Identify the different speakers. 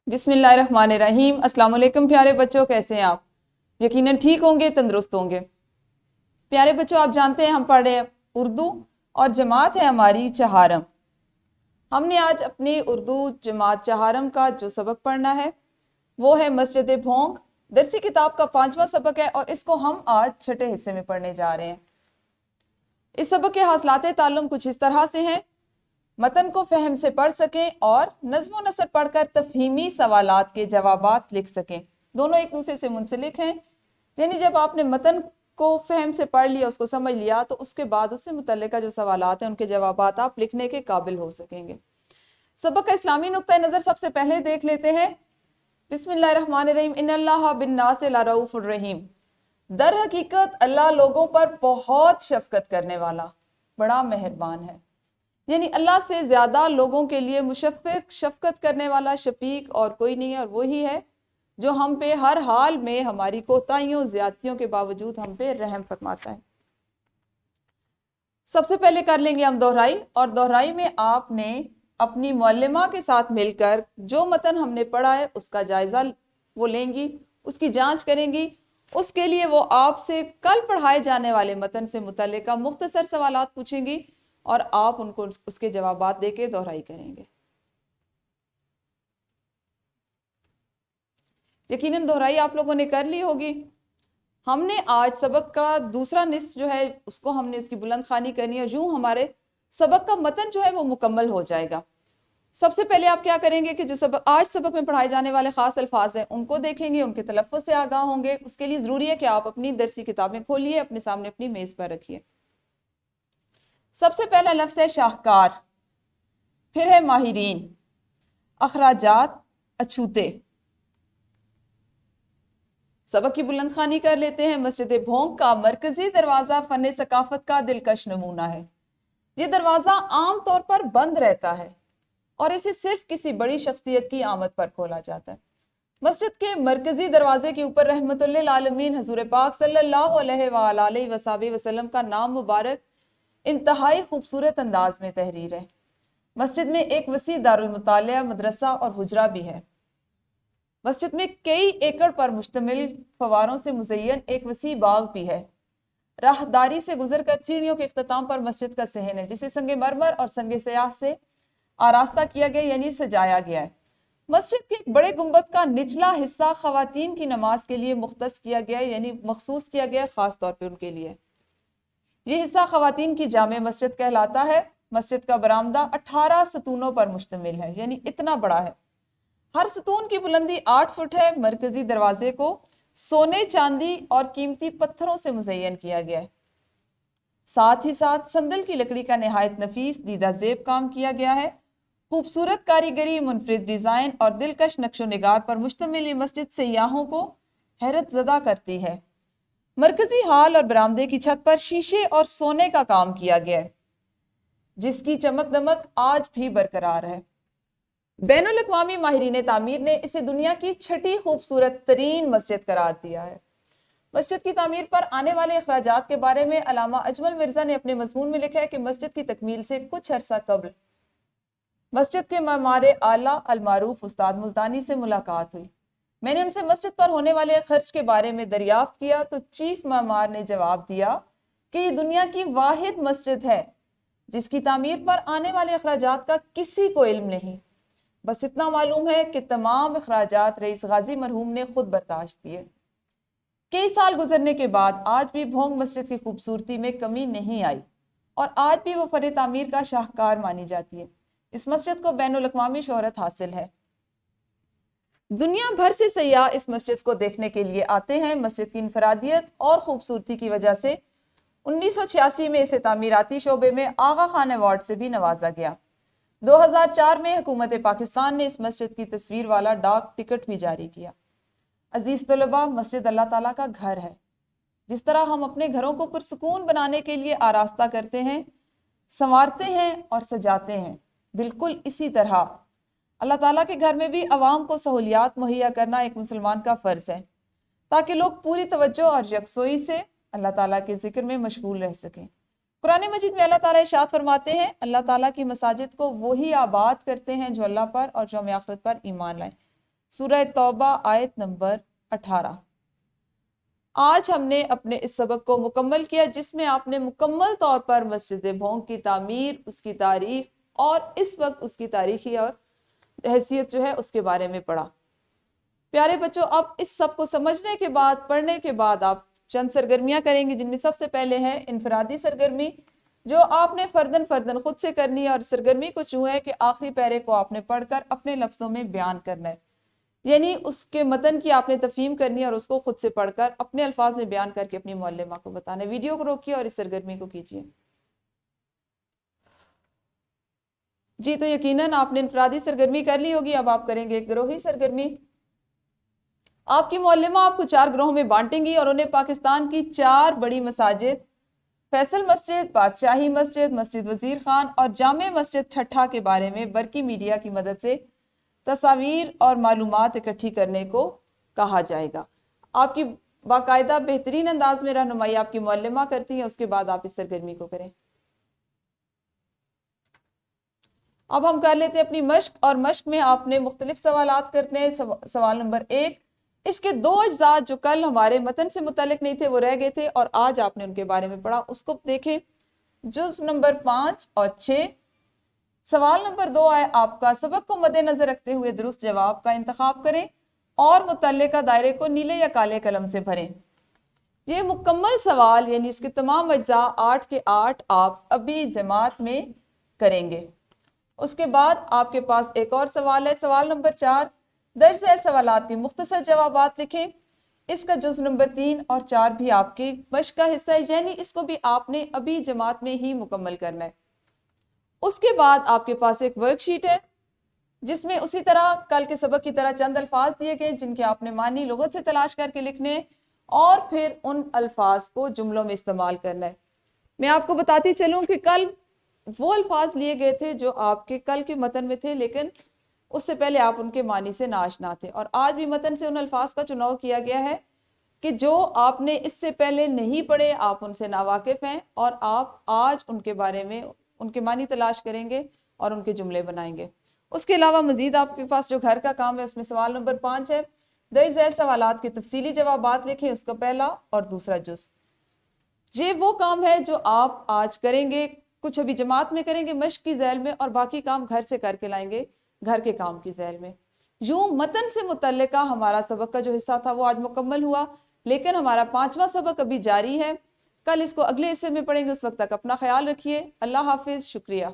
Speaker 1: बिस्मिल्लाहिर्रहमानिर्रहीम। अस्सलाम वालेकुम प्यारे बच्चों, कैसे हैं आप? यकीनन ठीक होंगे, तंदुरुस्त होंगे। प्यारे बच्चों, आप जानते हैं हम पढ़ रहे हैं उर्दू और जमात है हमारी चहारम। हमने आज अपनी उर्दू जमात चहारम का जो सबक पढ़ना है वो है मस्जिद भोंग। दरसी किताब का 5वां सबक है और इसको हम आज छठे हिस्से में पढ़ने जा रहे हैं। इस सबक के हासिलात ताल्लुम कुछ इस तरह से हैं: मतन को फहम से पढ़ सकें और नज़्म व नसर पढ़कर तफहीमी सवालात के जवाबात लिख सकें। दोनों एक दूसरे से मुंसलिक हैं, यानी जब आपने मतन को फहम से पढ़ लिया, उसको समझ लिया, तो उसके बाद उससे मुतल्लिका जो सवालात हैं उनके जवाबात आप लिखने के काबिल हो सकेंगे। सबक का इस्लामी नुक्ता नज़र सबसे पहले देख लेते हैं। बिस्मिल्लाहिर्रहमानिर्रहीम। इन्नल्लाह बिन्नास लरऊफुर रहीम। दर हकीकत अल्लाह लोगों पर बहुत शफकत करने वाला, बड़ा मेहरबान है। यानी अल्लाह से ज़्यादा लोगों के लिए मुशफ़िक़, शफ़क़त करने वाला, शफ़ीक और कोई नहीं है, और वही है जो हम पे हर हाल में हमारी कोताहियों, ज़्यादतियों के बावजूद हम पे रहम फरमाता है। सबसे पहले कर लेंगे हम दोहराई, और दोहराई में आपने अपनी मुअल्लिमा के साथ मिलकर जो मतन हमने पढ़ा है उसका जायज़ा वो लेंगी, उसकी जाँच करेंगी। उसके लिए वो आपसे कल पढ़ाए जाने वाले मतन से मुतल्लिका मुख्तसर सवालात पूछेंगी और आप उनको उसके जवाबात देके दोहराई करेंगे। यकीनन दोहराई आप लोगों ने कर ली होगी। हमने आज सबक का दूसरा निस्फ जो है उसको हमने उसकी बुलंद खानी करनी है, और यूं हमारे सबक का मतन जो है वो मुकम्मल हो जाएगा। सबसे पहले आप क्या करेंगे कि जो सबक आज सबक में पढ़ाए जाने वाले खास अल्फाज हैं उनको देखेंगे, उनके तलफ़्फ़ुज़ से आगाह होंगे। उसके लिए ज़रूरी है कि आप अपनी दरसी किताबें खोलिए, अपने सामने अपनी मेज़ पर रखिए। सबसे पहला लफ्ज़ है शाहकार, फिर है माहिरीन, अखराजात, अछूते। सबक की बुलंद खानी कर लेते हैं। मस्जिद भोंग का मरकजी दरवाज़ा फ़न सकाफ़त का दिलकश नमूना है। ये दरवाज़ा आम तौर पर बंद रहता है और इसे सिर्फ किसी बड़ी शख्सियत की आमद पर खोला जाता है। मस्जिद के मरकजी दरवाजे के ऊपर रहमतुल्लिल आलमीन हजूर पाक सल्लल्लाहु अलैहि वसल्लम का नाम मुबारक इंतहाई खूबसूरत अंदाज में तहरीर है। मस्जिद में एक वसी दारुल मुतालिया, मदरसा और हुजरा भी है। मस्जिद में कई एकड़ पर मुश्तमिल फवारों से मुज़य्यन एक वसी बाग भी है। राहदारी से गुजरकर सीढ़ियों के इख्तिताम पर मस्जिद का सहन है, जिसे संगे मरमर और संगे सयाह से आरास्ता किया गया, यानी सजाया गया है। मस्जिद के एक बड़े गुंबद का निचला हिस्सा खवातीन की नमाज के लिए मुख्तस किया गया है, यानी मखसूस किया गया है खास तौर पे उनके लिए। ये हिस्सा खवातीन की जामे मस्जिद कहलाता है। मस्जिद का बरामदा 18 सतूनों पर मुश्तमिल है, यानी इतना बड़ा है। हर सतून की बुलंदी 8 फुट है। मरकजी दरवाजे को सोने, चांदी और कीमती पत्थरों से मुज़य्यन किया गया है। साथ ही साथ संदल की लकड़ी का निहायत नफीस दीदा जेब काम किया गया है। खूबसूरत कारीगरी, मुनफरिद डिज़ाइन और दिलकश नक्शो निगार पर मुश्तमिल ये मस्जिद सयाहों को हैरत ज़दा करती है। मरकजी हाल और बरामदे की छत पर शीशे और सोने का काम किया गया है, जिसकी चमक दमक आज भी बरकरार है। बैनुल अक़वामी माहिरीन तामीर ने इसे दुनिया की 6ठी खूबसूरत तरीन मस्जिद करार दिया है। मस्जिद की तामीर पर आने वाले अखराजात के बारे में अल्लामा अजमल मिर्जा ने अपने मज़मून में लिखा है कि मस्जिद की तकमील से कुछ अरसा कबल मस्जिद के मामार आला अलमारूफ उस्ताद मुल्तानी से मुलाकात हुई। मैंने उनसे मस्जिद पर होने वाले खर्च के बारे में दरियाफ्त किया तो चीफ मामार ने जवाब दिया कि ये दुनिया की वाहिद मस्जिद है जिसकी तामीर पर आने वाले अखराजात का किसी को इल्म नहीं। बस इतना मालूम है कि तमाम अखराजात रईस गाजी मरहूम ने खुद बर्दाश्त किए। कई साल गुजरने के बाद आज भी भोंग मस्जिद की खूबसूरती में कमी नहीं आई और आज भी वो फन तामीर का शाहकार मानी जाती है। इस मस्जिद को बैनुल अक़वामी शोहरत हासिल है। दुनिया भर से सयाह इस मस्जिद को देखने के लिए आते हैं। मस्जिद की इनफरादियत और खूबसूरती की वजह से 1986 में इसे तामीराती शोबे में आगा खान अवार्ड से भी नवाजा गया। 2004 में हुकूमत पाकिस्तान ने इस मस्जिद की तस्वीर वाला डाक टिकट भी जारी किया। अजीज तलबा, मस्जिद अल्लाह ताला का घर है। जिस तरह हम अपने घरों को पुरसुकून बनाने के लिए आरास्ता करते हैं, संवारते हैं और सजाते हैं, बिल्कुल इसी तरह अल्लाह ताला के घर में भी अवाम को सहूलियात मुहैया करना एक मुसलमान का फ़र्ज़ है, ताकि लोग पूरी तवज्जो और यकसोई से अल्लाह ताला के जिक्र में मशगूल रह सकें। कुरान मजीद में अल्लाह ताला इरशाद फरमाते हैं, अल्लाह ताला की मसाजिद को वही आबाद करते हैं जो अल्लाह पर और यौम आखिरत पर ईमान लाए। سورہ توبہ آیت نمبر 18۔ آج ہم نے اپنے اس سبق کو مکمل کیا جس میں آپ نے مکمل طور پر مسجد بھونگ کی تعمیر، اس کی تاریخ اور اس وقت اس کی تاریخی اور حیثیت جو ہے اس کے بارے میں پڑھا۔ پیارے بچوں، اب اس سب کو سمجھنے کے بعد، پڑھنے کے بعد آپ چند سرگرمیاں کریں گے، جن میں سب سے پہلے ہے انفرادی سرگرمی جو آپ نے فردن خود سے کرنی ہے، اور سرگرمی کو چوں ہے کہ آخری پیرے کو آپ نے پڑھ کر اپنے لفظوں میں بیان کرنا ہے، یعنی اس کے متن کی آپ نے تفہیم کرنی ہے اور اس کو خود سے پڑھ کر اپنے الفاظ میں بیان کر کے اپنی معلمہ کو بتانا ہے۔ ویڈیو کو روکیے اور اس سرگرمی کو کیجیے۔ جی تو یقیناً آپ نے انفرادی سرگرمی کر لی ہوگی، اب آپ کریں گے ایک گروہی سرگرمی۔ آپ کی معلمہ آپ کو 4 گروہوں میں بانٹیں گی اور انہیں پاکستان کی 4 بڑی مساجد فیصل مسجد، بادشاہی مسجد، مسجد وزیر خان اور جامع مسجد ٹھٹھا کے بارے میں برقی میڈیا کی مدد سے تصاویر اور معلومات اکٹھی کرنے کو کہا جائے گا۔ آپ کی باقاعدہ بہترین انداز میں رہنمائی آپ کی معلمہ کرتی ہیں، اس کے بعد آپ اس سرگرمی کو کریں۔ اب ہم کر لیتے ہیں اپنی مشق، اور مشق میں آپ نے مختلف سوالات کرنے ہیں۔ سوال نمبر 1، اس کے 2 اجزاء جو کل ہمارے متن سے متعلق نہیں تھے وہ رہ گئے تھے اور آج آپ نے ان کے بارے میں پڑھا، اس کو دیکھیں، جزء نمبر 5 اور 6۔ سوال نمبر 2 ہے آپ کا، سبق کو مد نظر رکھتے ہوئے درست جواب کا انتخاب کریں اور متعلقہ دائرے کو نیلے یا کالے قلم سے بھریں۔ یہ مکمل سوال یعنی اس کے تمام اجزاء 8 کے 8 آپ ابھی جماعت میں کریں گے۔ اس کے بعد آپ کے پاس ایک اور سوال ہے، سوال نمبر 4، درج ذیل سوالات کے مختصر جوابات لکھیں۔ اس کا جزء نمبر 3 اور 4 بھی آپ کی مشق کا حصہ ہے، یعنی اس کو بھی آپ نے ابھی جماعت میں ہی مکمل کرنا ہے۔ اس کے بعد آپ کے پاس ایک ورک شیٹ ہے جس میں اسی طرح کل کے سبق کی طرح چند الفاظ دیے گئے جن کے آپ نے معنی لغت سے تلاش کر کے لکھنے اور پھر ان الفاظ کو جملوں میں استعمال کرنا ہے۔ میں آپ کو بتاتی چلوں کہ کل وہ الفاظ لیے گئے تھے جو آپ کے کل کے متن میں تھے، لیکن اس سے پہلے آپ ان کے معنی سے ناآشنا تھے، اور آج بھی متن سے ان الفاظ کا چناؤ کیا گیا ہے کہ جو آپ نے اس سے پہلے نہیں پڑھے، آپ ان سے ناواقف ہیں، اور آپ آج ان کے بارے میں ان کے معنی تلاش کریں گے اور ان کے جملے بنائیں گے۔ اس کے علاوہ مزید آپ کے پاس جو گھر کا کام ہے اس میں سوال نمبر 5 ہے، درج ذیل سوالات کے تفصیلی جوابات لکھیں، اس کا پہلا اور دوسرا جزء۔ یہ وہ کام ہے جو آپ آج کریں گے، کچھ ابھی جماعت میں کریں گے مشق کی ذیل میں، اور باقی کام گھر سے کر کے لائیں گے گھر کے کام کی ذیل میں۔ یوں متن سے متعلقہ ہمارا سبق کا جو حصہ تھا وہ آج مکمل ہوا، لیکن ہمارا 5واں سبق ابھی جاری ہے۔ کل اس کو اگلے حصے میں پڑھیں گے، اس وقت تک اپنا خیال رکھیے۔ اللہ حافظ، شکریہ۔